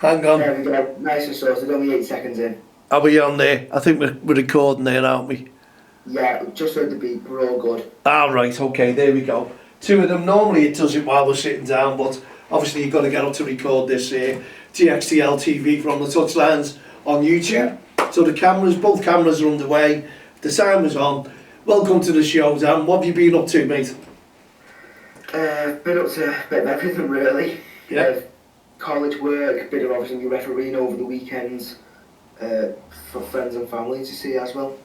Hang on. There we go. Nice and sorted. Only 8 seconds in. Are we on there? I think we're recording there, aren't we? Yeah, just heard the beep. We're all good. Right, okay, there we go. Two of them. Normally it does it while we're sitting down, but obviously you've got to get up to record this TXTL TV from the touchlines on YouTube. Yeah. So both cameras are underway. The timer's on. Welcome to the show, Dan. What have you been up to, mate? Been up to a bit of everything, really. Yeah. College work, bit of obviously refereeing over the weekends, for friends and family to see as well.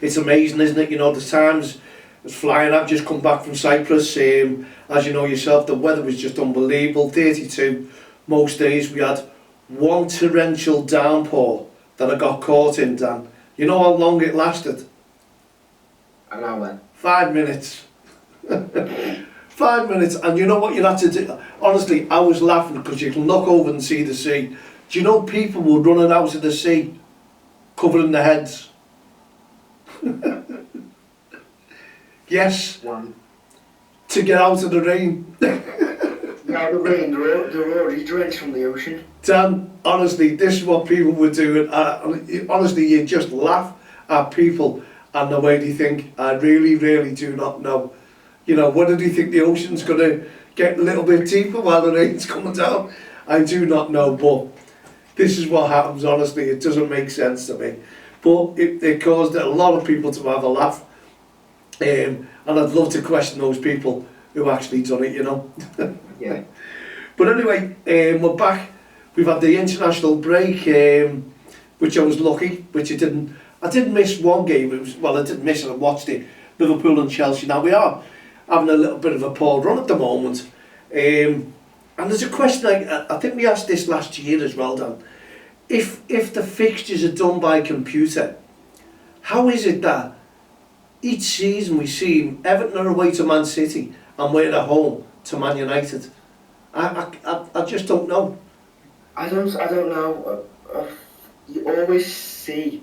It's amazing, isn't it? You know, the time's flying. I've just come back from Cyprus. As you know yourself, the weather was just unbelievable. 32 most days. We had one torrential downpour that I got caught in, Dan. You know how long it lasted? An hour. 5 minutes. 5 minutes, and you know what you had to do? Honestly, I was laughing because you can look over and see the sea. Do you know people were running out of the sea, covering their heads? Yes. One. To get out of the rain. Yeah, the rain, they're already drenched from the ocean. Dan, honestly, this is what people were doing. Honestly, you just laugh at people and the way they think. I really, really do not know. You know, what do you think the ocean's going to get a little bit deeper while the rain's coming down? I do not know, but this is what happens, honestly. It doesn't make sense to me. But it caused a lot of people to have a laugh. And I'd love to question those people who actually done it, you know. Yeah. But anyway, we're back. We've had the international break, which I was lucky, which I didn't miss one game. I didn't miss it, I watched it. Liverpool and Chelsea. Now we are having a little bit of a poor run at the moment. And there's a question, I think we asked this last year as well, Dan. If the fixtures are done by computer, how is it that each season we see Everton are away to Man City and we're at home to Man United? I just don't know. I don't know. You always see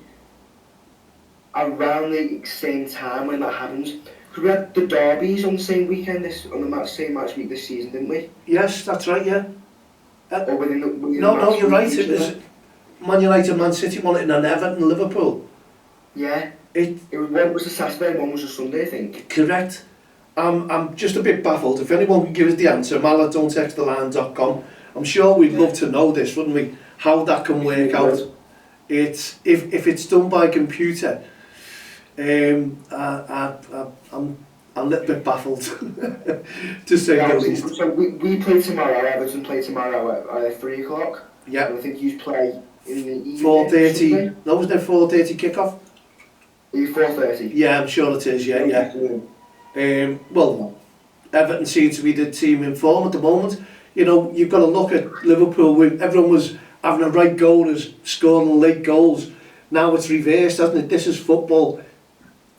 around the same time when that happens. Because we had the derbies on the same weekend, on the same match week this season, didn't we? Yes, that's right, yeah. Or within the no, you're right. It was Man United, Man City, one in an Everton, Liverpool. Yeah. One was a Saturday and one was a Sunday, I think. Correct. I'm just a bit baffled. If anyone can give us the answer, mal@don'ttexttheline.com. I'm sure we'd love to know this, wouldn't we? How that can work out. It's if it's done by computer. I'm a little bit baffled, to say the least. So we play tomorrow. Everton play tomorrow at 3 o'clock. Yeah. And I think you play in the evening. 4:30. No, was there 4:30 kickoff? 4:30. Yeah, I'm sure it is. Yeah. Well, Everton seems to be the team in form at the moment. You know, you've got to look at Liverpool. Everyone was having a right goalers, scoring late goals. Now it's reversed, hasn't it? This is football.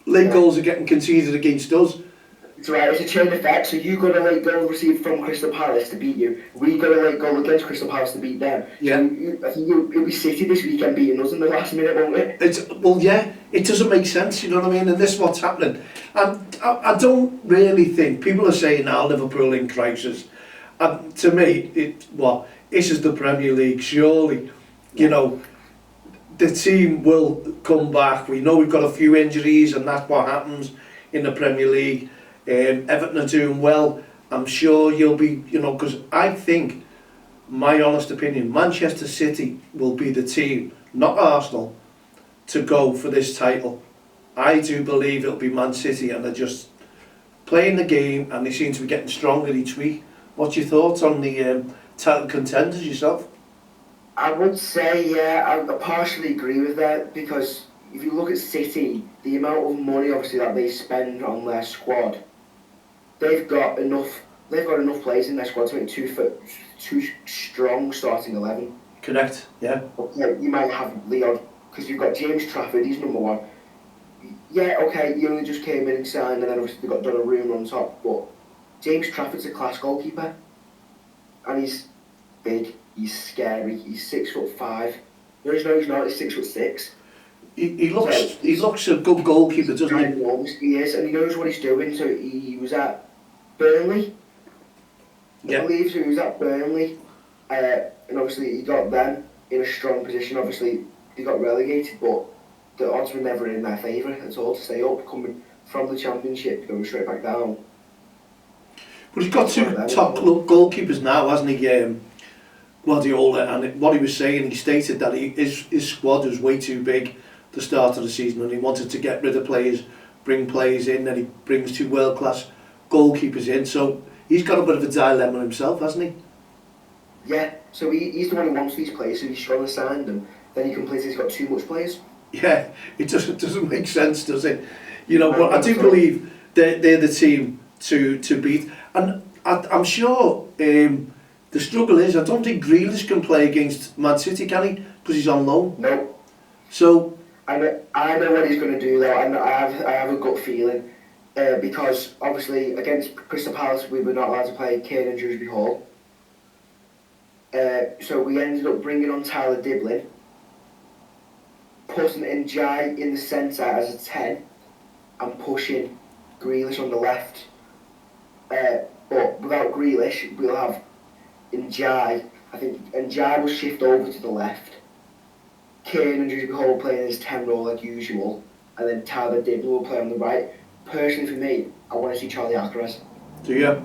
Late goals are getting conceded against us. It's right, it's a chain effect. So you got a late goal received from Crystal Palace to beat you. We got a late goal against Crystal Palace to beat them. Yeah. So I think it'll be City this weekend beating us in the last minute, won't it? It doesn't make sense, you know what I mean? And this is what's happening. And I don't really think, people are saying now Liverpool in crisis. To me, this is the Premier League, surely, you know, the team will come back. We know we've got a few injuries and that's what happens in the Premier League. Everton are doing well. I'm sure you'll be, you know, because I think, my honest opinion, Manchester City will be the team, not Arsenal, to go for this title. I do believe it'll be Man City, and they're just playing the game and they seem to be getting stronger each week. What's your thoughts on the title contenders yourself? I would say, yeah, I partially agree with that, because if you look at City, the amount of money obviously that they spend on their squad, they've got enough players in their squad to make two strong starting 11. Correct, yeah. Okay, you might have Leon, because you've got James Trafford, he's number one. Yeah, okay, he only just came in and signed, and then obviously they've got Donnarumma on top, but James Trafford's a class goalkeeper, and he's big. He's scary. He's 6'5". No, he's not. He's 6'6". He looks a good goalkeeper, doesn't he? He is, and he knows what he's doing. So he was at Burnley. I believe so. He was at Burnley and obviously he got them in a strong position. Obviously they got relegated, but the odds were never in their favour at all to stay up, coming from the Championship, going straight back down. But he's got two top goalkeepers now, hasn't he, Guardiola? And what he was saying, he stated that his squad was way too big at the start of the season, and he wanted to get rid of players, bring players in, and he brings two world-class goalkeepers in. So he's got a bit of a dilemma himself, hasn't he? Yeah, so he's the one who wants these players, so he's trying to sign them. Then he complains he's got too much players. Yeah, it doesn't make sense, does it? You know, but I do believe they're the team to beat. And I'm sure the struggle is, I don't think Grealish can play against Man City, can he? Because he's on loan. No. So I know what he's going to do though, and I have a gut feeling. Because obviously against Crystal Palace we were not allowed to play Kane and Dewsbury Hall. So we ended up bringing on Tyler Diblin, putting Ndiaye in the centre as a 10 and pushing Grealish on the left. But without Grealish, we'll have Ndiaye. I think Ndiaye will shift over to the left. Kane and Dewsbury Hall will play in his 10 role like usual, and then Tyler Diblin will play on the right. Personally, for me, I want to see Charlie Alcaraz. do you?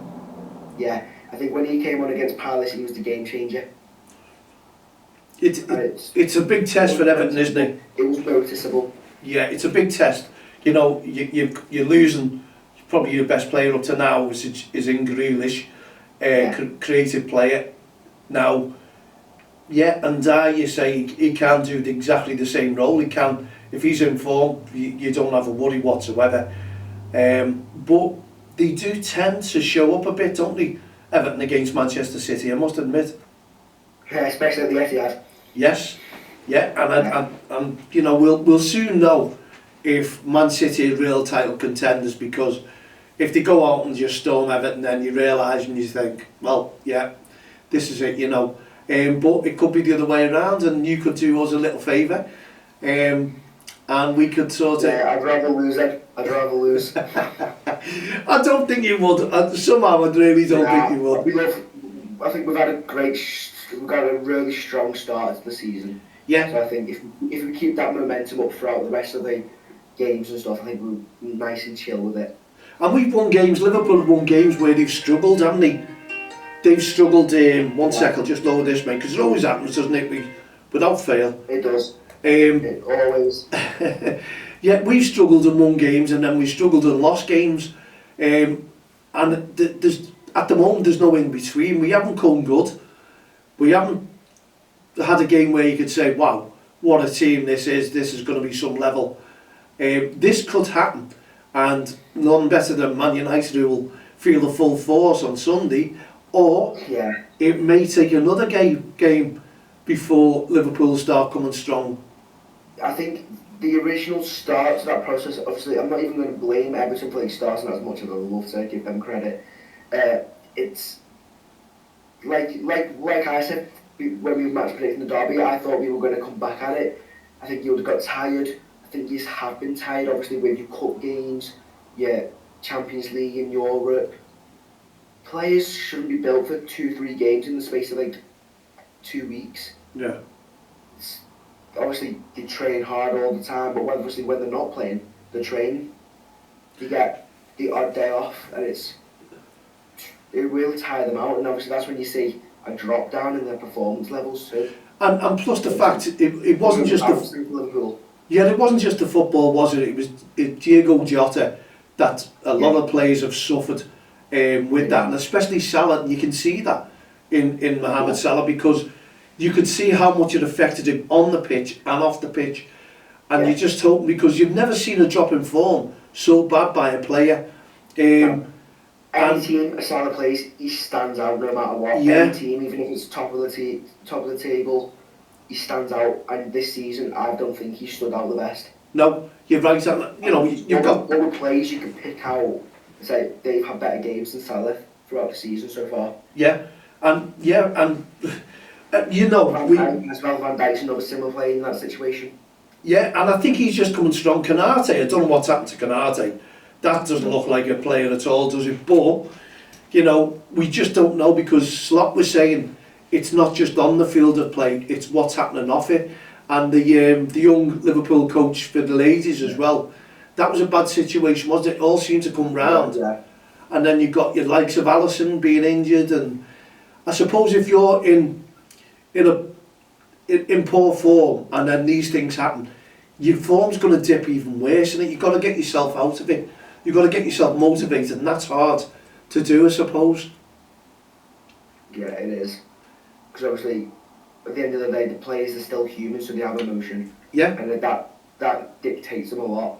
Yeah, I think when he came on against Palace, he was the game changer. It's a big test for Everton, isn't it? It was noticeable. Yeah, it's a big test. You know, you're losing probably your best player up to now is in Grealish, creative player. Now, yeah, and you say he can do exactly the same role. He can, if he's in form, you don't have a worry whatsoever. But they do tend to show up a bit, don't they? Everton against Manchester City, I must admit. Yeah, especially at the Etihad. Yes, yeah, and you know we'll soon know if Man City are real title contenders, because if they go out and just storm Everton, then you realise and you think, well, yeah, this is it, you know. But it could be the other way around, and you could do us a little favour, and we could sort of. Yeah, I'd rather lose it. I'd rather lose. I don't think you would. Somehow, I really don't think you would. I think we've got a really strong start to the season. Yeah. So I think if we keep that momentum up throughout the rest of the games and stuff, I think we're nice and chill with it. And we've won games. Liverpool have won games where they've struggled, haven't they? They've struggled. One sec, I'll just lower this, mate, because it always happens, doesn't it? Without fail. It does. It always. Yeah, we've struggled and won games, and then we've struggled and lost games. And there's at the moment there's no in between. We haven't come good. We haven't had a game where you could say, wow, what a team this is. This is going to be some level. This could happen, and none better than Man United, who will feel the full force on Sunday. Or it may take another game before Liverpool start coming strong. I think the original start to that process, obviously, I'm not even going to blame Everton for starting as much as I love to give them credit. It's like I said when we were match predicting the derby, I thought we were going to come back at it. I think you would have got tired. I think you have been tired, obviously, with your cup games, your Champions League in Europe. Players shouldn't be built for 2-3 games in the space of like 2 weeks. Yeah. Obviously, they train hard all the time, but obviously when they're not playing, they're training. You get the odd day off, and it will tire them out, and obviously that's when you see a drop down in their performance levels too. And plus the fact it wasn't just Liverpool. Yeah, it wasn't just the football, was it? It was Diego Jota that a lot of players have suffered with that, and especially Salah. And you can see that in Mohamed Salah, because you could see how much it affected him on the pitch and off the pitch, and you just hope, because you've never seen a drop in form so bad by a player. Any team a Salah plays, he stands out no matter what. Any team, even if it's top of the table, he stands out. And this season, I don't think he stood out the best. No, you're right. And, you know, you've got other players you can pick out. Say they've had better games than Salah throughout the season so far. Yeah, and you know, Van Dijk's another similar player in that situation. Yeah, and I think he's just coming strong. Canate, I don't know what's happened to Canate. That doesn't look like a player at all, does it? But, you know, we just don't know, because Slot was saying it's not just on the field of play, it's what's happening off it. And the young Liverpool coach for the ladies as well, that was a bad situation, wasn't it? It all seemed to come round. Yeah. And then you've got your likes of Alisson being injured, and I suppose if you're in poor form and then these things happen, your form's going to dip even worse, and you've got to get yourself out of it. You've got to get yourself motivated, and that's hard to do, I suppose. Yeah, it is. Because obviously, at the end of the day, the players are still human, so they have emotion. Yeah. And that dictates them a lot.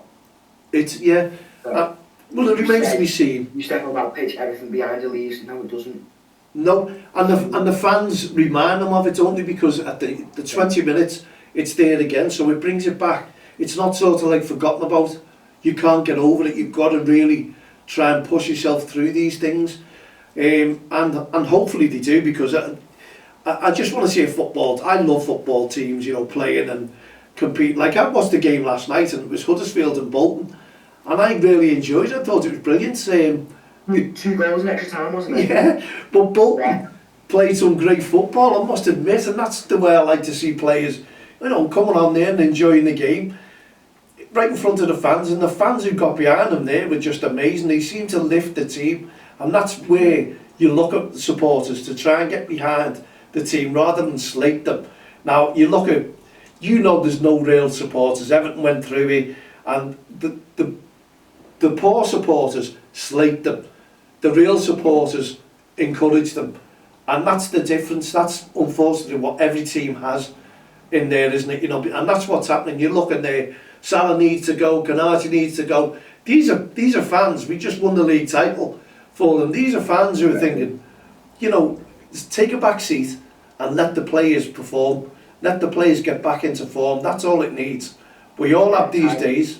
It's, yeah. Well, it remains to be seen. You step on that pitch, everything behind you leaves. No, it doesn't. No, and the fans remind them of it only because at the 20 minutes, it's there again, so it brings it back. It's not sort of like forgotten about. You can't get over it. You've got to really try and push yourself through these things. And hopefully they do, because I just want to see a football. I love football teams, you know, playing and competing. Like, I watched the game last night, and it was Huddersfield and Bolton, and I really enjoyed it. I thought it was brilliant. 2 goals in extra time, wasn't it? Yeah, but Bolton played some great football, I must admit, and that's the way I like to see players, you know, coming on there and enjoying the game right in front of the fans, and the fans who got behind them there were just amazing. They seemed to lift the team, and that's where you look at the supporters to try and get behind the team rather than slate them. Now, you look at, you know, there's no real supporters. Everton went through it, and the poor supporters slate them. The real supporters encourage them, and that's the difference. That's unfortunately what every team has in there, isn't it? You know, and that's what's happening. You look in there, Salah needs to go, Canati needs to go. These are fans. We just won the league title for them. These are fans who are thinking, you know, take a back seat and let the players perform. Let the players get back into form. That's all it needs. We all have these days.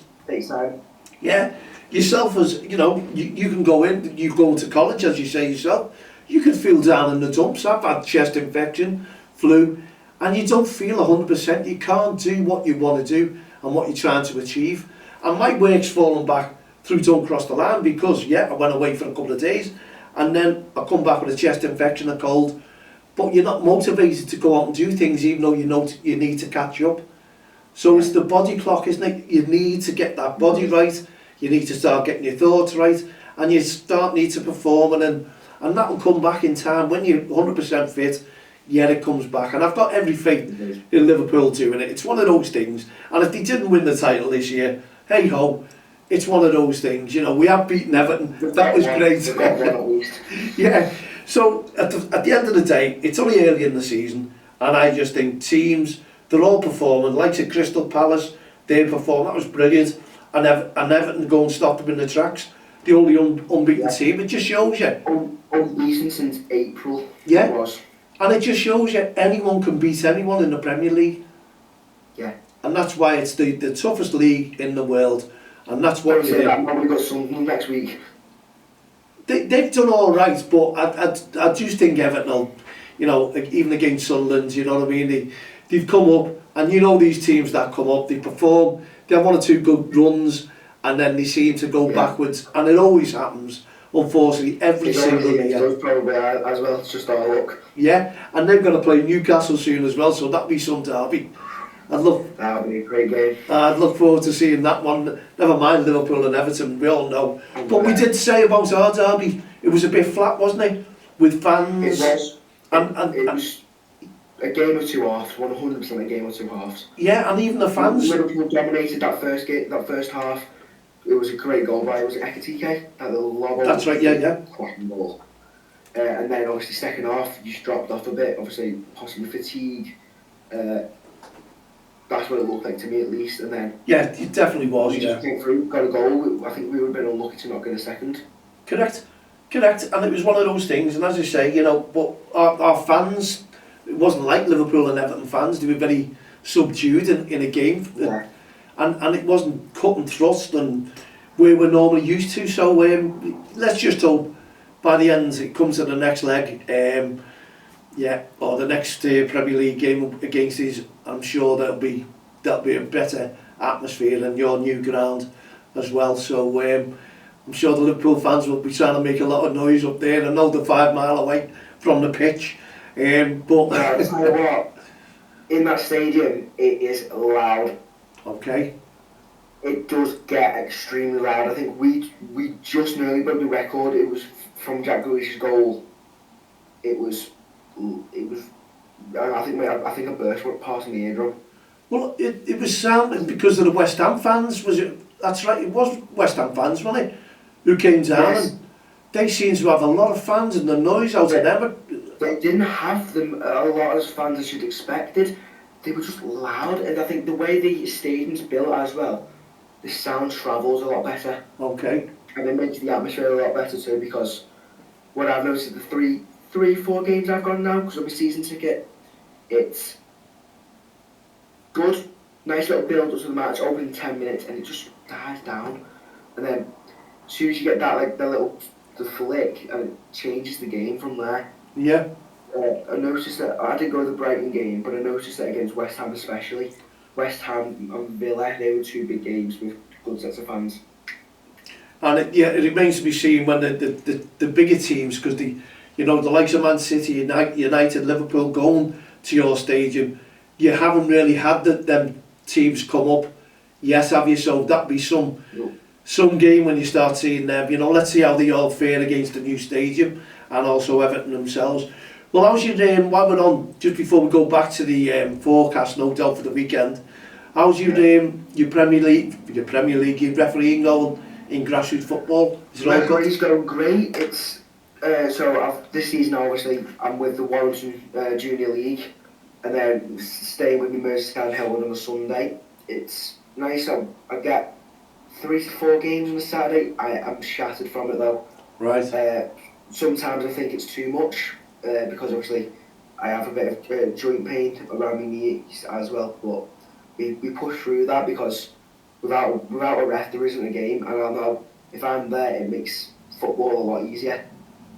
Yeah. Yourself as, you know, you can go in, you go into college, as you say yourself, you can feel down in the dumps. I've had chest infection, flu, and you don't feel 100%. You can't do what you want to do and what you're trying to achieve. And my work's fallen back through Don't Cross the Line because, yeah, I went away for a couple of days and then I come back with a chest infection, a cold, but you're not motivated to go out and do things even though you know you need to catch up. So it's the body clock, isn't it? You need to get that body right. You need to start getting your thoughts right, and you need to perform, and that will come back in time. When you're 100% fit, yeah, it comes back. And I've got every faith in Liverpool doing it. It's one of those things. And if they didn't win the title this year, hey ho, it's one of those things. You know, we have beaten Everton. That was great. Yeah. So at the end of the day, it's only early in the season, and I just think teams, they're all performing. Like at Crystal Palace, they performed. That was brilliant. And Everton go and stop them in the tracks. The only unbeaten team. It just shows you. Unbeaten since April. Yeah. It was. And it just shows you anyone can beat anyone in the Premier League. Yeah. And that's why it's the toughest league in the world. And that's what we've got something next week. They've done all right, but I just think Everton will, you know, even against Sunderland, you know what I mean? They've come up, and you know these teams that come up, they perform, they have one or two good runs, and then they seem to go backwards, and it always happens, unfortunately, every single year. Probably as well, it's just our luck. Yeah, and they're going to play Newcastle soon as well, so that'll be some derby. That'll be a great game. I'd look forward to seeing that one. Never mind Liverpool and Everton, we all know. But we did say about our derby, it was a bit flat, wasn't it? With fans. It was. It was a game of two halves, 100% a game of two halves. Yeah, and even the fans. Liverpool dominated that first half. It was a great goal by, was it Ekitike? That little lob. That's right, yeah. Cracking ball. And then obviously second half, you just dropped off a bit, obviously possibly fatigue. That's what it looked like to me at least, and then... Yeah, it definitely was, we just came through, got a goal. I think we would have been unlucky to not get a second. Correct, and it was one of those things, and as I say, you know, but our fans, it wasn't like Liverpool and Everton fans, they were very subdued in a game, yeah. and it wasn't cut and thrust and where we're normally used to, so let's just hope by the end it comes to the next leg, or the next Premier League game against these. I'm sure there'll be a better atmosphere than your new ground as well. So I'm sure the Liverpool fans will be trying to make a lot of noise up there. I know they're 5 miles away from the pitch, But Now, I'll tell you what, in that stadium, it is loud. okay, It does get extremely loud. I think we just nearly broke the record. It was from Jack Grealish's goal. It was. I think I burst went past my eardrum. well, it was sounding because of the West Ham fans, was it? That's right, it was West Ham fans, wasn't it? Who came down, Yes. and they seem to have a lot of fans, and the noise out of them. They didn't have them a lot as fans as you'd expected. They were just loud, and I think the way the stadium's built as well, the sound travels a lot better, Okay, and it makes the atmosphere a lot better too. Because what I've noticed, the 4 games I've gone now, because of my season ticket, it's good, nice little build up to the match, opening 10 minutes, and it just dies down, and then as soon as you get that the flick, and it changes the game from there. yeah. I noticed that I didn't go to the Brighton game, but I noticed that against West Ham especially. West Ham and Villa, they were 2 big games with good sets of fans. And it remains to be seen when the bigger teams, because the likes of Man City, United, Liverpool going to your stadium, you haven't really had them teams come up yet, have you? So that'd be some game when you start seeing them. Let's see how they all fare against the new stadium, and also Everton themselves. Well, how's your while we're on, just before we go back to the forecast, no doubt, for the weekend, how's your Premier League, your refereeing going in grassroots football? Is it all good? Referee's going great. It's this season obviously I'm with the Warrington Junior League, and then staying with the Merseysides held on a Sunday. It's nice. I get 3 to 4 games on a Saturday. I'm shattered from it though. Right. Sometimes I think it's too much. Because obviously I have a bit of joint pain around my knees as well, but we push through that, because without a ref there isn't a game, and I know if I'm there it makes football a lot easier,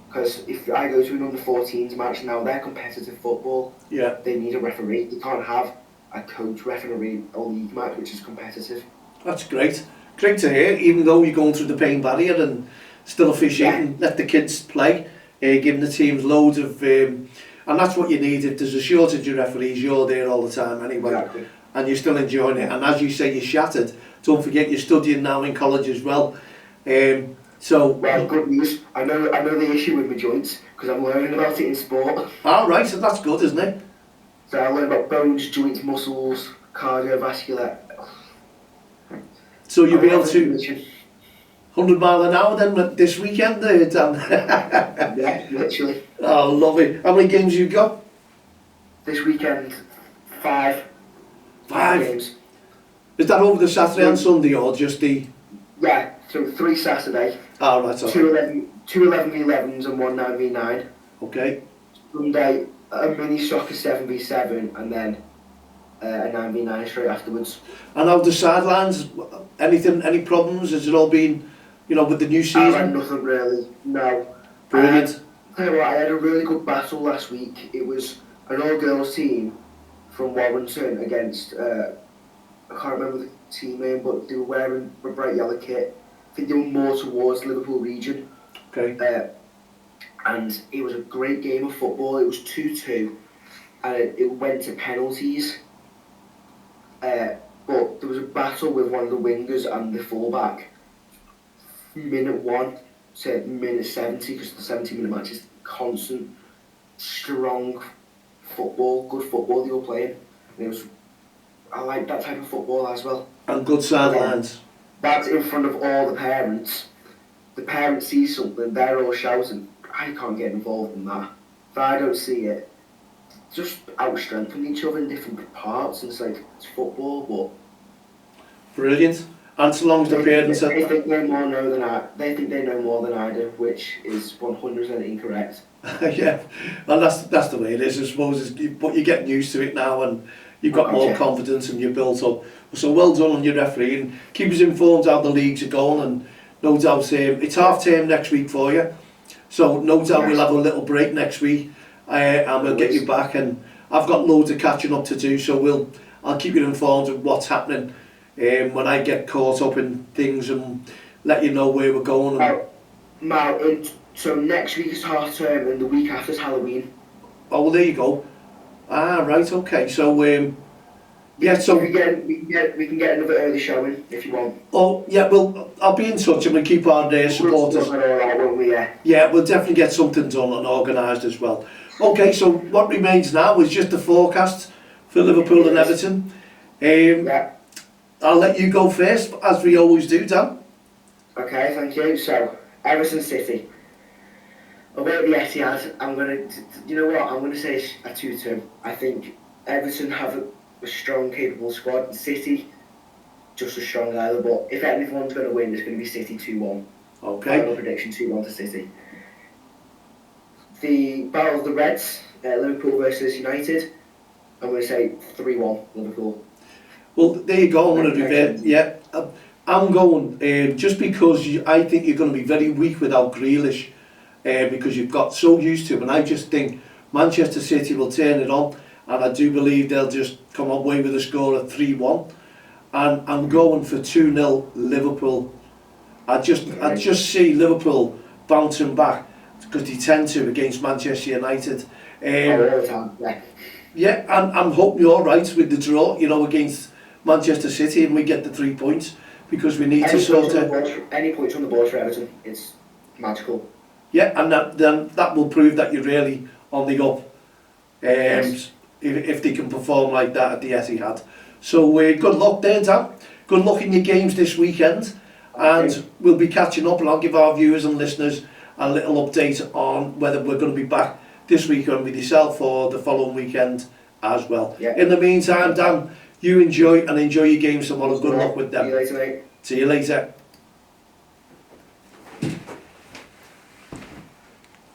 because if I go to an under-14s match now, they're competitive football, Yeah. they need a referee. You can't have a coach referee a league match which is competitive. That's great. Great to hear, even though you're going through the pain barrier and still officiating, let the kids play. Giving the teams loads of, and that's what you need. If there's a shortage of referees, you're there all the time anyway, Exactly. and you're still enjoying it. And as you say, you're shattered. Don't forget, you're studying now in college as well. Well, good news. I know the issue with my joints, because I'm learning about it in sport. Right, so that's good, isn't it? So I learned about bones, joints, muscles, cardiovascular. So you'll be able to 100 mile an hour then this weekend, Dan? Yeah, literally. Oh, lovely. How many games you got? This weekend, 5. 5 games. Is that over the Saturday and Sunday, or just the... Yeah, so 3 Saturday, Oh, right, okay. 2 11v11s and 1 9v9. Okay. Sunday, a mini soccer 7v7, and then a 9v9 straight afterwards. And how the sidelines, any problems? Has it all been, with the new I season? had nothing really, no. Brilliant. Tell you what, I had a really good battle last week. It was an all-girls team from Warrington against, I can't remember the team name, but they were wearing a bright yellow kit. I think they were more towards Liverpool region. Okay. And it was a great game of football. It was 2-2, and it went to penalties. But there was a battle with one of the wingers and the fullback. Minute 1 to minute 70, because the 70-minute match is constant, strong football, good football they were playing. And I like that type of football as well. And good sidelines. That's in front of all the parents. The parents see something, they're all shouting. I can't get involved in that. If I don't see it, just out-strengthen each other in different parts, and it's football, but... Brilliant. And so long as the parents... They think they know more than I do, which is 100% incorrect. Yeah, well that's the way it is, I suppose. But you're getting used to it now, and you've got more confidence, and you're built up. So well done on your refereeing. Keep us informed how the leagues are going, and no doubt it's half term next week for you. So no doubt we'll have a little break next week, and we'll get you back. And I've got loads of catching up to do, so I'll keep you informed of what's happening when I get caught up in things, and let you know where we're going. So next week is half term, and the week after is Halloween. Oh, well, there you go. Ah, right, okay. So, yeah, so... we can get another early showing if you want. Oh, yeah, well, I'll be in touch and we'll keep our supporters... We'll all right, won't we? Yeah. Yeah, we'll definitely get something done and organised as well. Okay, so what remains now is just the forecast for Liverpool and Everton. Yeah. I'll let you go first, as we always do, Dan. Okay, thank you. So, Everton City. Away at the Etihad, you know what, I'm going to say a 2-2. I think Everton have a strong, capable squad. City, just as strong either, but if anyone's going to win, it's going to be City 2-1. Okay. Final prediction 2-1 to City. The Battle of the Reds, Liverpool versus United, I'm going to say 3-1 Liverpool. Well, there you go. I'm going to revert. Yeah, I'm going just because I think you're going to be very weak without Grealish, because you've got so used to him, and I just think Manchester City will turn it on, and I do believe they'll just come away with a score of 3-1, and I'm going for 2-0 Liverpool. I just see Liverpool bouncing back because they tend to against Manchester United. All the time, yeah. Yeah, and I'm hoping you're right with the draw, you know, against Manchester City, and we get the 3 points because we need to sort of... Any points on the board for Everton, it's magical. Yeah, and that will prove that you're really on the up, Yes. if they can perform like that at the Etihad. So good luck there, Dan. Good luck in your games this weekend, and we'll be catching up, and I'll give our viewers and listeners a little update on whether we're going to be back this weekend with yourself or the following weekend as well. Yeah. In the meantime, Dan, you enjoy your games tomorrow. Good luck with them. See you later, mate. See you later.